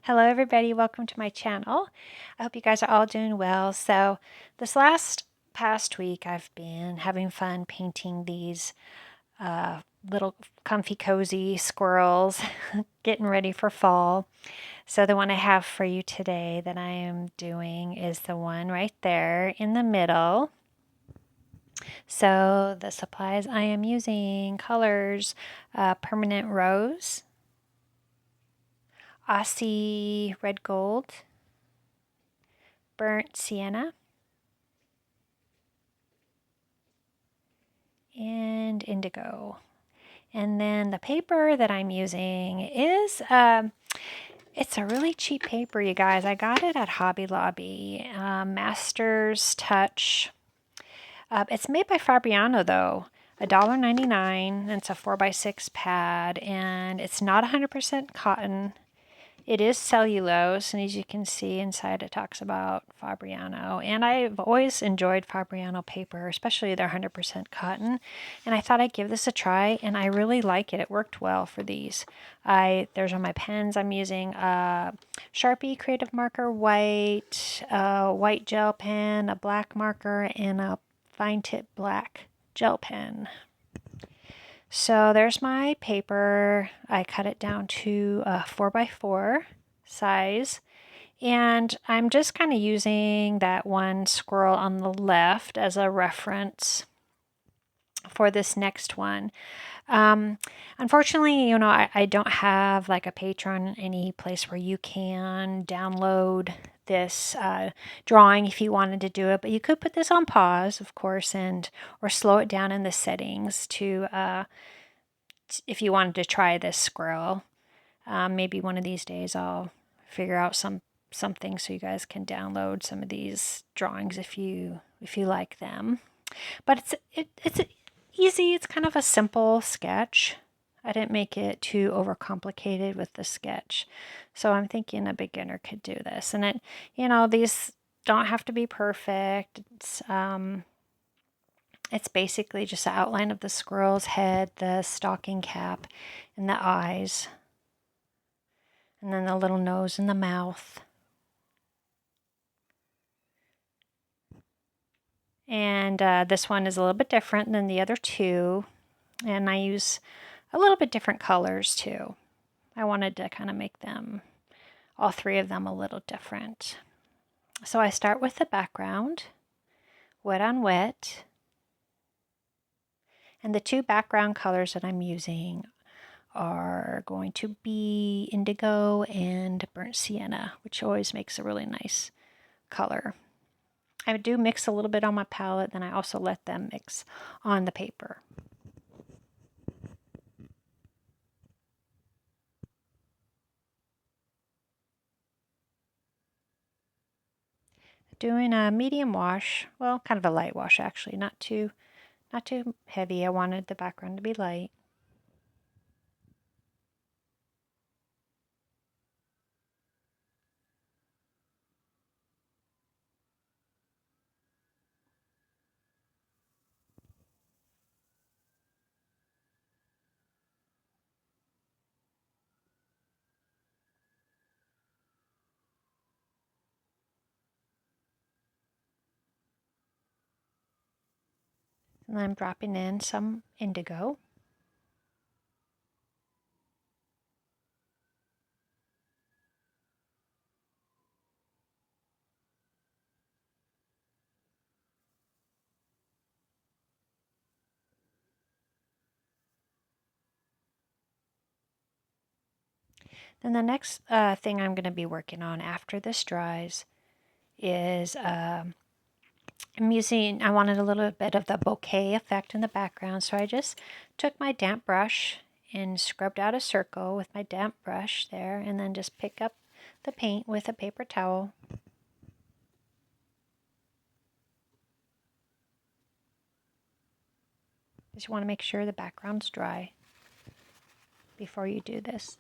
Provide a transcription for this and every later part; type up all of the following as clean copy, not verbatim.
Hello everybody, welcome to my channel. I hope you guys are all doing well. So this past week I've been having fun painting these little comfy cozy squirrels, getting ready for fall. So the one I have for you today that I am doing is the one right there in the middle. So the supplies I am using: colors, permanent rose, Aussie Red Gold, burnt sienna, and indigo. And then the paper that I'm using is, it's a really cheap paper, you guys. I got it at Hobby Lobby, Master's Touch. It's made by Fabriano though, $1.99. It's a 4x6 pad, and it's not 100% cotton. It is cellulose, and as you can see inside it talks about Fabriano. And I've always enjoyed Fabriano paper, especially their 100% cotton. And I thought I'd give this a try, and I really like it. It worked well for these. There's on my pens. I'm using a Sharpie Creative Marker White, a white gel pen, a black marker, and a fine tip black gel pen. So there's my paper. I cut it down to a 4x4 size. And I'm just kind of using that one squirrel on the left as a reference for this next one. Unfortunately, I don't have like a Patreon, any place where you can download this drawing if you wanted to do it, but you could put this on pause, of course, or slow it down in the settings to if you wanted to try this squirrel. Maybe one of these days I'll figure out something so you guys can download some of these drawings if you like them. But it's easy. It's kind of a simple sketch. I didn't make it too overcomplicated with the sketch, so I'm thinking a beginner could do this. And these don't have to be perfect. It's basically just an outline of the squirrel's head, the stocking cap, and the eyes, and then the little nose and the mouth. And this one is a little bit different than the other two, and I use a little bit different colors too. I wanted to kind of make them, all three of them, a little different. So I start with the background, wet on wet. And the two background colors that I'm using are going to be indigo and burnt sienna, which always makes a really nice color. I do mix a little bit on my palette, then I also let them mix on the paper. Doing a medium wash, well, kind of a light wash actually, not too heavy. I wanted the background to be light. And I'm dropping in some indigo. Then the next thing I'm going to be working on after this dries is I wanted a little bit of the bouquet effect in the background, so I just took my damp brush and scrubbed out a circle with my damp brush there, and then just pick up the paint with a paper towel. Just want to make sure the background's dry before you do this.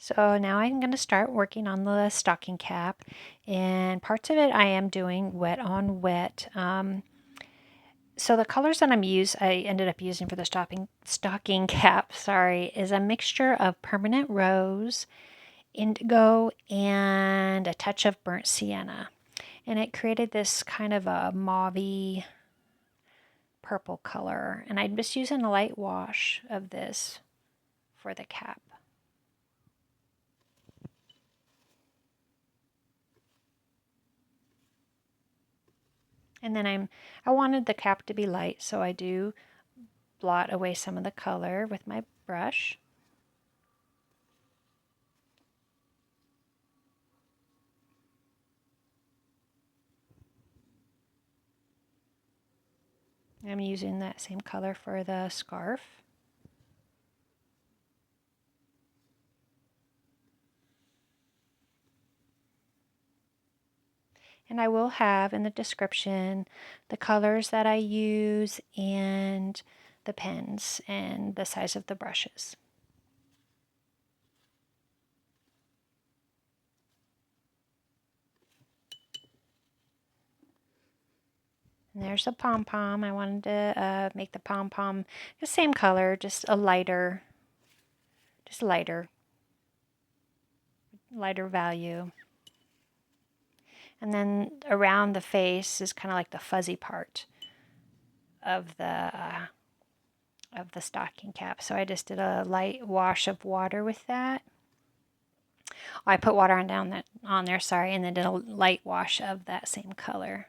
So now I'm going to start working on the stocking cap, and parts of it I am doing wet on wet. So the colors that I ended up using for the stocking cap, is a mixture of permanent rose, indigo, and a touch of burnt sienna. And it created this kind of a mauve purple color. And I'm just using a light wash of this for the cap. And then I wanted the cap to be light, so I do blot away some of the color with my brush. I'm using that same color for the scarf. And I will have in the description the colors that I use and the pens and the size of the brushes. And there's the pom-pom. I wanted to make the pom-pom the same color, just lighter value. And then around the face is kind of like the fuzzy part of the stocking cap. So I just did a light wash of water with that. I put water on there, and then did a light wash of that same color.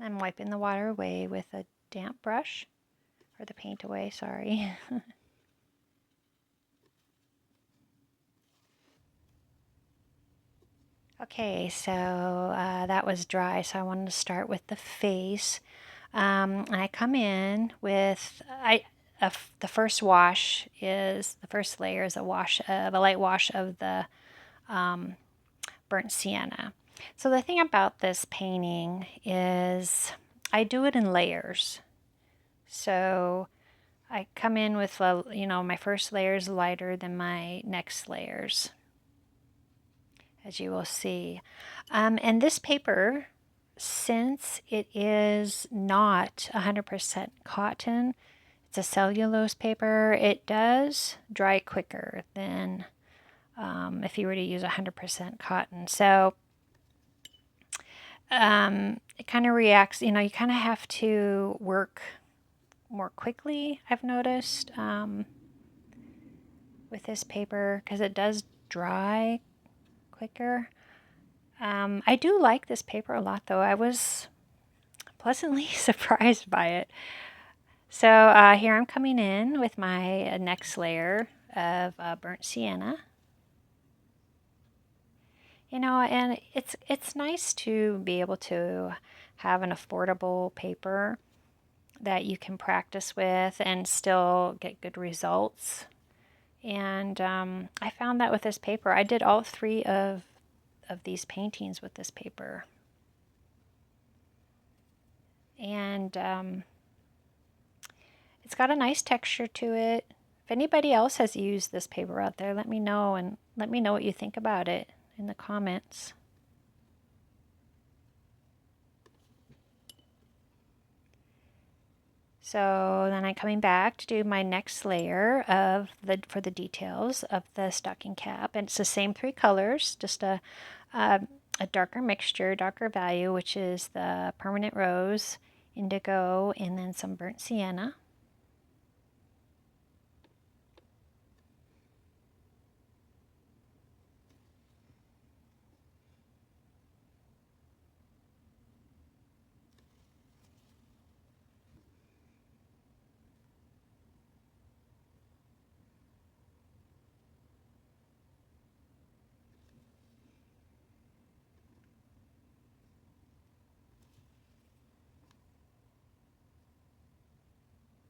I'm wiping the water away with a damp brush, or the paint away, sorry. Okay, so that was dry, so I wanted to start with the face. And I come in with, the first layer is a light wash of the burnt sienna. So the thing about this painting is I do it in layers. So I come in with, my first layer is lighter than my next layers, as you will see. And this paper, since it is not 100% cotton, it's a cellulose paper, it does dry quicker than if you were to use 100% cotton. So it kind of reacts, you kind of have to work more quickly, I've noticed, with this paper, because it does dry quicker. I do like this paper a lot, though. I was pleasantly surprised by it. So here I'm coming in with my next layer of burnt sienna. And it's nice to be able to have an affordable paper that you can practice with and still get good results. And I found that with this paper. I did all three of these paintings with this paper. And it's got a nice texture to it. If anybody else has used this paper out there, let me know, and let me know what you think about it in the comments. So then I'm coming back to do my next layer for the details of the stocking cap, and it's the same three colors, just a darker mixture, darker value, which is the permanent rose, indigo, and then some burnt sienna.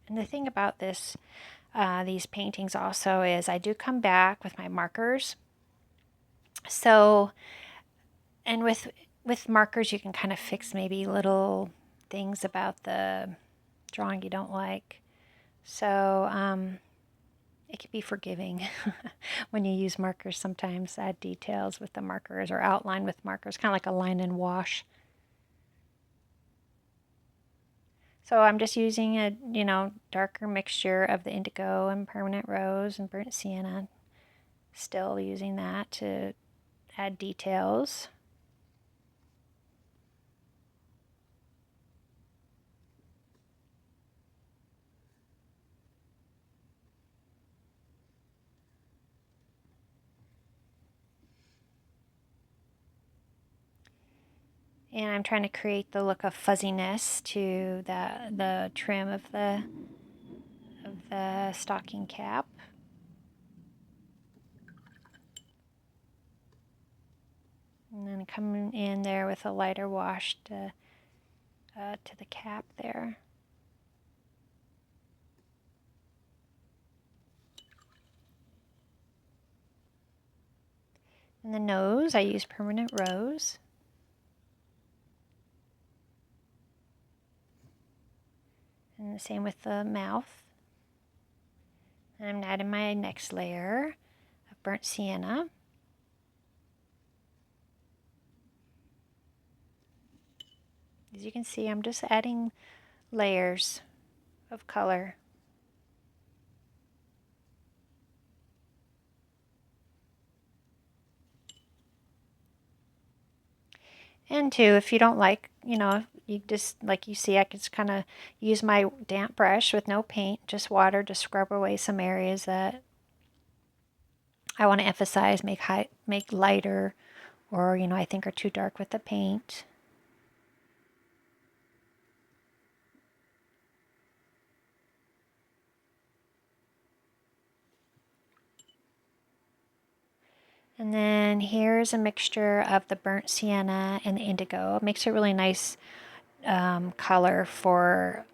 And the thing about these paintings also is I do come back with my markers. So, and with with markers, you can kind of fix maybe little things about the drawing you don't like. So it can be forgiving when you use markers sometimes, add details with the markers or outline with markers, kind of like a line and wash. So I'm just using a, darker mixture of the indigo and permanent rose and burnt sienna. Still using that to add details. And I'm trying to create the look of fuzziness to the trim of the stocking cap. And then coming in there with a lighter wash to the cap there. And the nose, I use permanent rose. And the same with the mouth. And I'm adding my next layer of burnt sienna. As you can see, I'm just adding layers of color. And too, if you don't like, you just, like you see, I can just kind of use my damp brush with no paint, just water to scrub away some areas that I want to emphasize, make lighter, or, I think are too dark with the paint. And then here's a mixture of the burnt sienna and the indigo. It makes a really nice color for,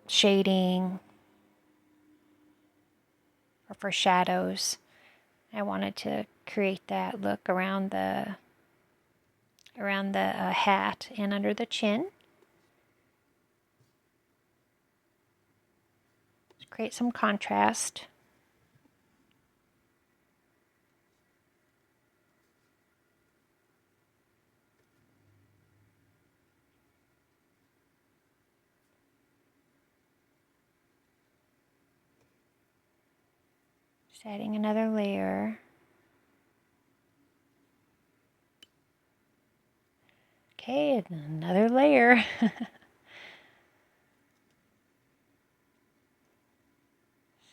shading or for shadows. I wanted to create that look around the hat and under the chin. Create some contrast. Just adding another layer. Okay, another layer.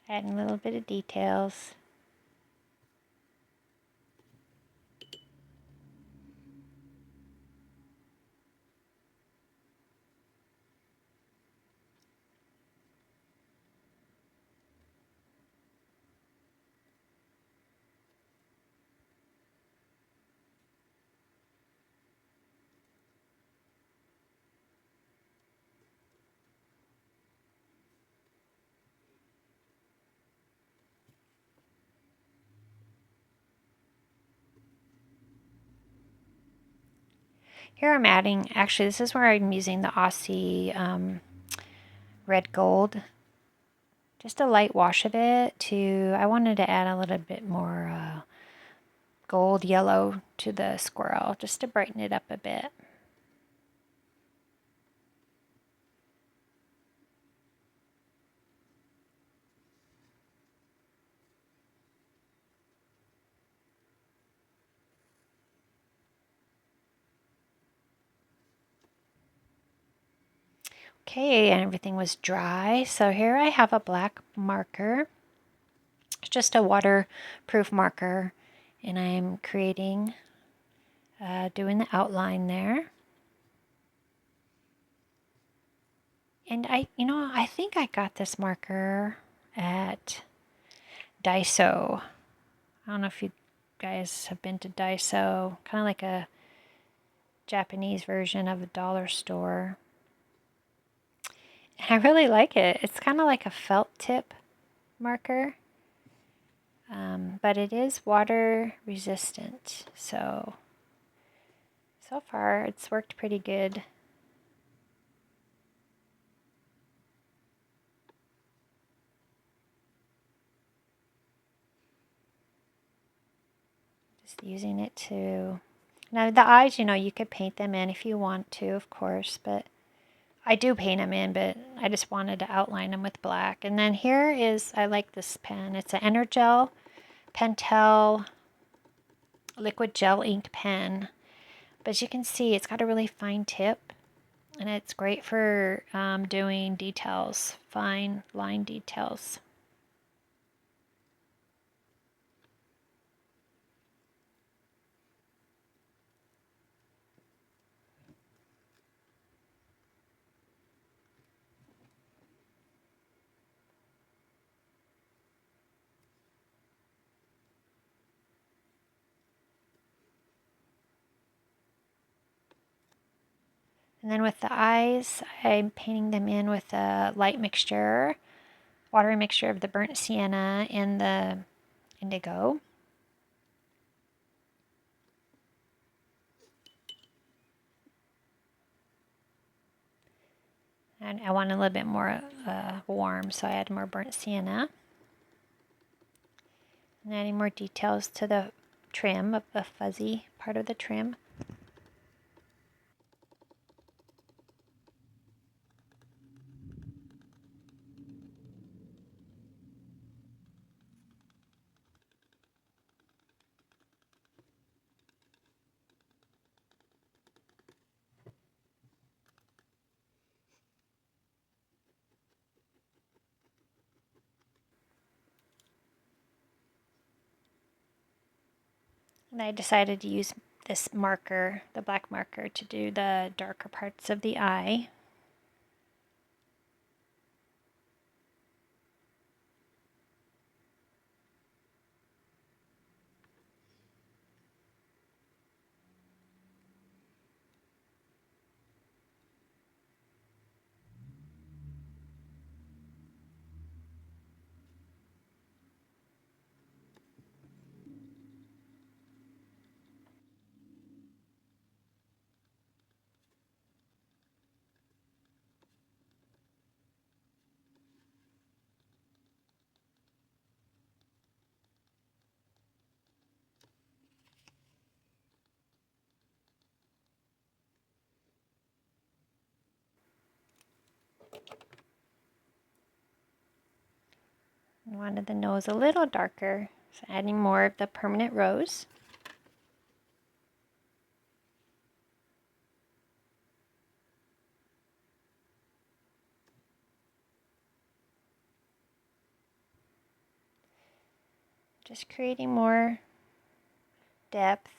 Adding a little bit of details. Here I'm adding, actually this is where I'm using the Aussie Red Gold. Just a light wash of it I wanted to add a little bit more gold yellow to the squirrel, just to brighten it up a bit. Okay, and everything was dry. So here I have a black marker. It's just a waterproof marker, and I'm creating, doing the outline there. And I think I got this marker at Daiso. I don't know if you guys have been to Daiso, kind of like a Japanese version of a dollar store. And I really like it. It's kind of like a felt tip marker. but it is water resistant. So far it's worked pretty good. Just using it to... Now the eyes, you know, you could paint them in if you want to, of course, but I do paint them in, but I just wanted to outline them with black. And then here is, I like this pen. It's an Energel Pentel liquid gel ink pen. But as you can see, it's got a really fine tip, and it's great for doing details, fine line details. And then with the eyes, I'm painting them in with a light mixture, watery mixture of the burnt sienna and the indigo. And I want a little bit more warm, so I add more burnt sienna. And adding more details to the trim, of the fuzzy part of the trim. And I decided to use this marker, the black marker, to do the darker parts of the eye. I wanted the nose a little darker, so adding more of the permanent rose. Just creating more depth.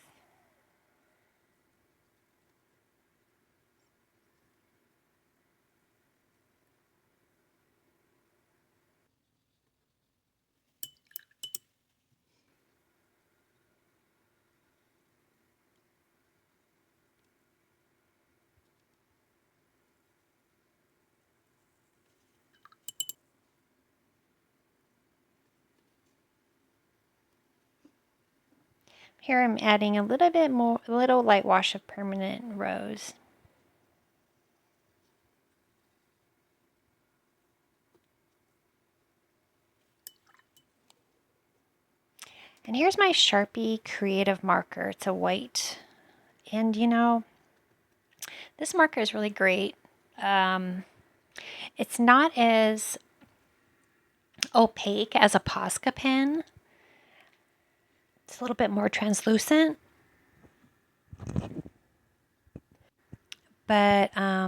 Here I'm adding a little bit more, a little light wash of permanent rose. And here's my Sharpie Creative Marker. It's a white. And you know, this marker is really great. It's not as opaque as a Posca pen. It's a little bit more translucent. But I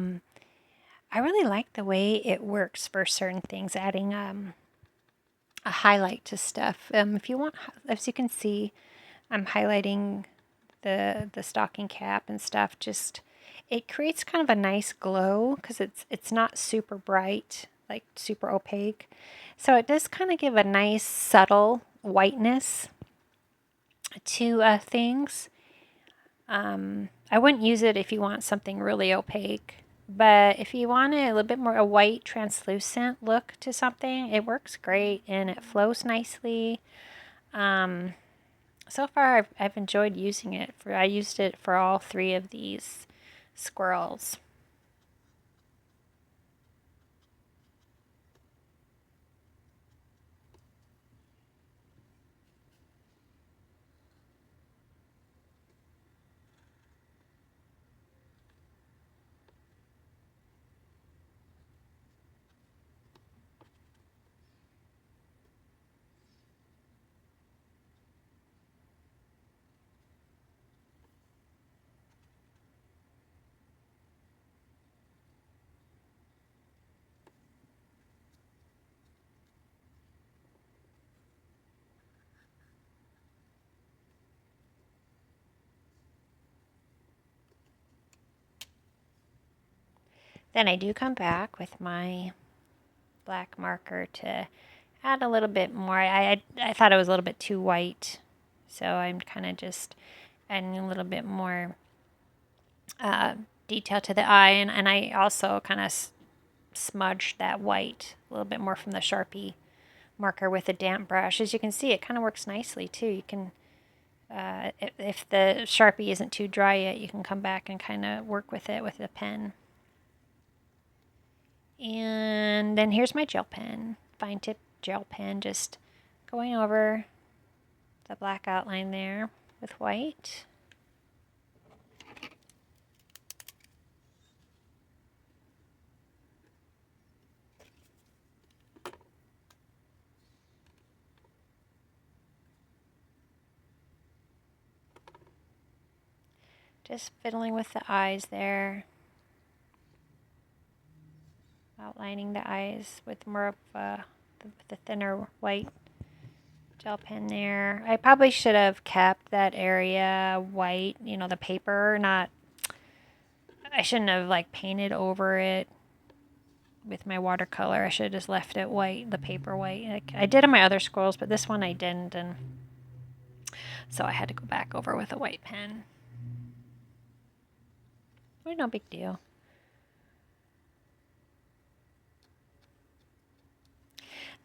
really like the way it works for certain things, adding a highlight to stuff. If you want, as you can see, I'm highlighting the stocking cap and stuff. Just, it creates kind of a nice glow because it's not super bright, like super opaque. So it does kind of give a nice subtle whiteness to things. I wouldn't use it if you want something really opaque, but if you want a little bit more a white translucent look to something, it works great and it flows nicely. So far I've enjoyed using it. I used it for all 3 of these squirrels. Then I do come back with my black marker to add a little bit more. I thought it was a little bit too white, so I'm kind of just adding a little bit more detail to the eye, and I also kind of smudged that white a little bit more from the Sharpie marker with a damp brush. As you can see, it kind of works nicely too. You can, if the Sharpie isn't too dry yet, you can come back and kind of work with it with a pen. And then here's my gel pen, fine tip gel pen, just going over the black outline there with white. Just fiddling with the eyes there. Outlining the eyes with more of the thinner white gel pen there. I probably should have kept that area white, you know, the paper, not, I shouldn't have like painted over it with my watercolor. I should have just left it white, the paper white. Like I did on my other squirrels, but this one I didn't, and so I had to go back over with a white pen. Well, no big deal.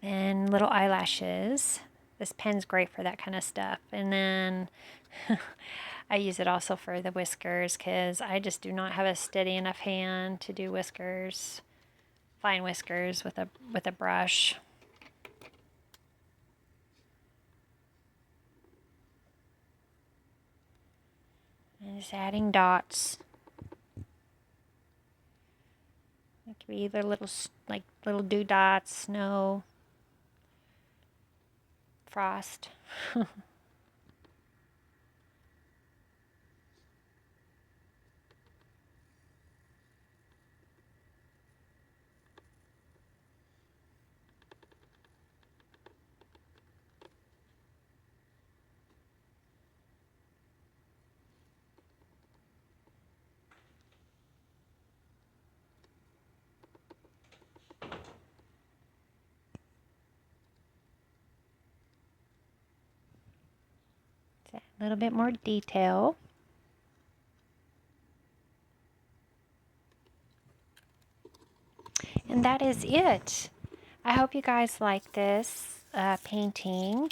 And little eyelashes. This pen's great for that kind of stuff. And then I use it also for the whiskers because I just do not have a steady enough hand to do whiskers, fine whiskers with a brush. And just adding dots. It could be either little dewdots, snow, frost. A little bit more detail. And that is it. I hope you guys like this painting.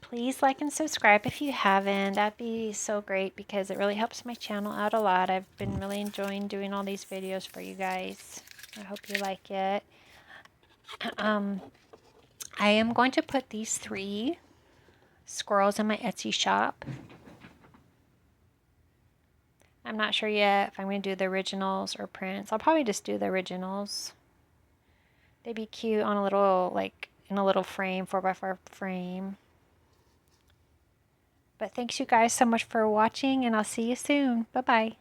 Please like and subscribe if you haven't. That'd be so great because it really helps my channel out a lot. I've been really enjoying doing all these videos for you guys. I hope you like it. I am going to put these 3 squirrels in my Etsy shop. I'm not sure yet if I'm going to do the originals or prints. I'll probably just do the originals. They'd be cute on a little, like, in a little frame, 4x4 frame. But thanks you guys so much for watching, and I'll see you soon. Bye-bye.